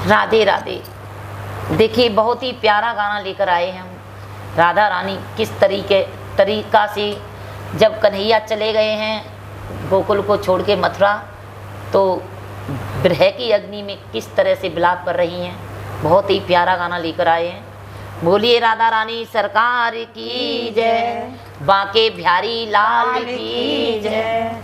राधे राधे। देखिए बहुत ही प्यारा गाना लेकर आए हैं हम। राधा रानी किस तरीका से जब कन्हैया चले गए हैं गोकुल को छोड़ के मथुरा, तो विरह की अग्नि में किस तरह से विलाप कर रही हैं। बहुत ही प्यारा गाना लेकर आए हैं। बोलिए राधा रानी सरकार की जय, बांके बिहारी लाल की जय।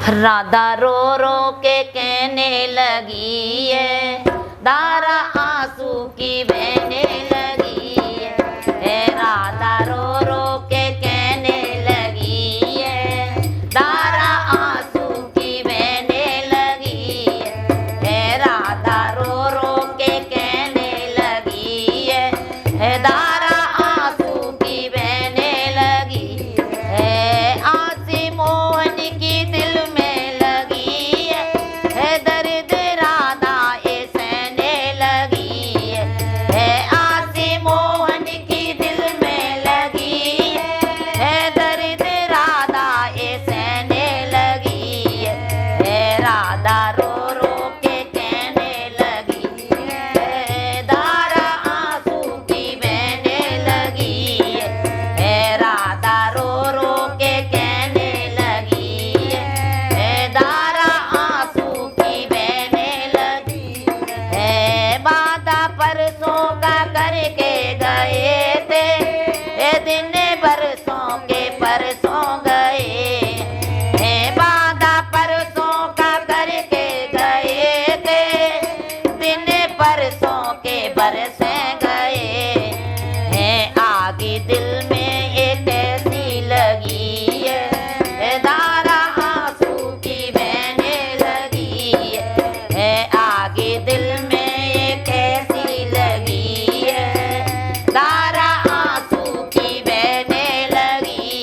राधा रो रो के कहने लगी है, धारा आंसू की बहने लगी है। राधा रो रो के कहने लगी है, धारा आंसू की बहने लगी है। राधा रो रो के कहने लगी है, धारा आंसू की बहने लगी है। आंसी मोहन की दिल में लगी है, दर्द राधा ए सहने लगी है। आंसी मोहन की दिल में लगी है, दर्द राधा ए सहने लगी है। राधा रो रो के कहने लगी है, धारा आंसू की बहने लगी है। राधा रो रो के कहने लगी है, धारा आंसू की बहने लगी है। बाधा परसों का करके गए थे, दिन बरसों के परसों गए हैं। बाधा परसों का करके गए थे, दिन परसों के बरस गए हैं। आगे दिल में एक ऐसी लगी है, धारा आंसू की बहने लगी है। आगे दिल में एक ऐसी लगी है, धारा आंसू की बहने लगी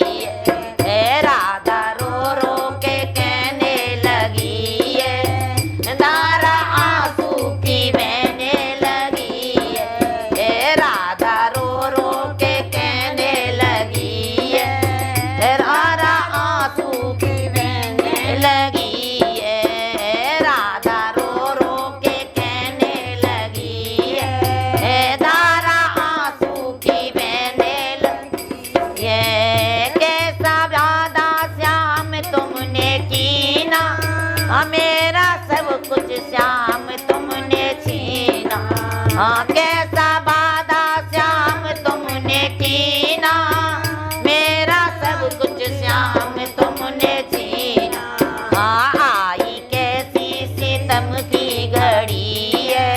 है। राधा रो रो के कहने लगी है, धारा आंसू की बहने लगी है। राधा रो रो के कहने लगी है, धारा आंसू की बहने लगी है। राधा रो रो के कहने लगी है, धारा आंसू की बहने लगी है। कैसा वादा श्याम तुमने कीना, मेरा सब कुछ श्याम तुमने छीना। हाँ कैसा वादा श्याम तुमने कीना, मेरा सब कुछ श्याम तुमने छीना। हाँ आई कैसी सितम की घड़ी है,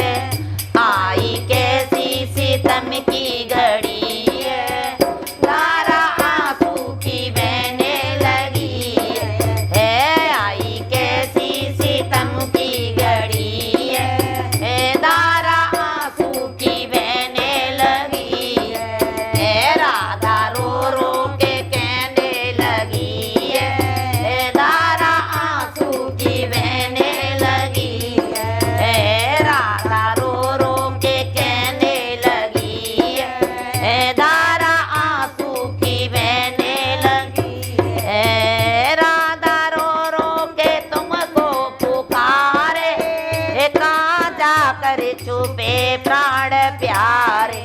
आई कैसी सितम की घड़ी है। धारा आंसू की बहने लगी है, आई कैसी सितम की घड़ी है। धारा आंसू की बहने लगी है। राधा रो रो के कहने लगी है, धारा आंसू की बहने लगी है। राधा रो रो के कहने लगी है, धारा आंसू की बहने लगी है। राधा रो रो के तुमको पुकारे, कहाँ जाकर छुपे प्राण प्यारे।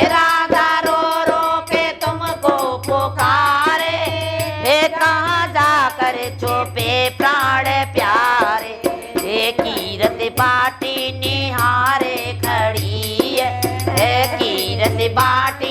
राधा रो रो के तुमको पुकारे, कहाँ जाकर छुपे प्राण प्यारे। कीरत बाटी निहारे खड़ी है, कीरत बाटी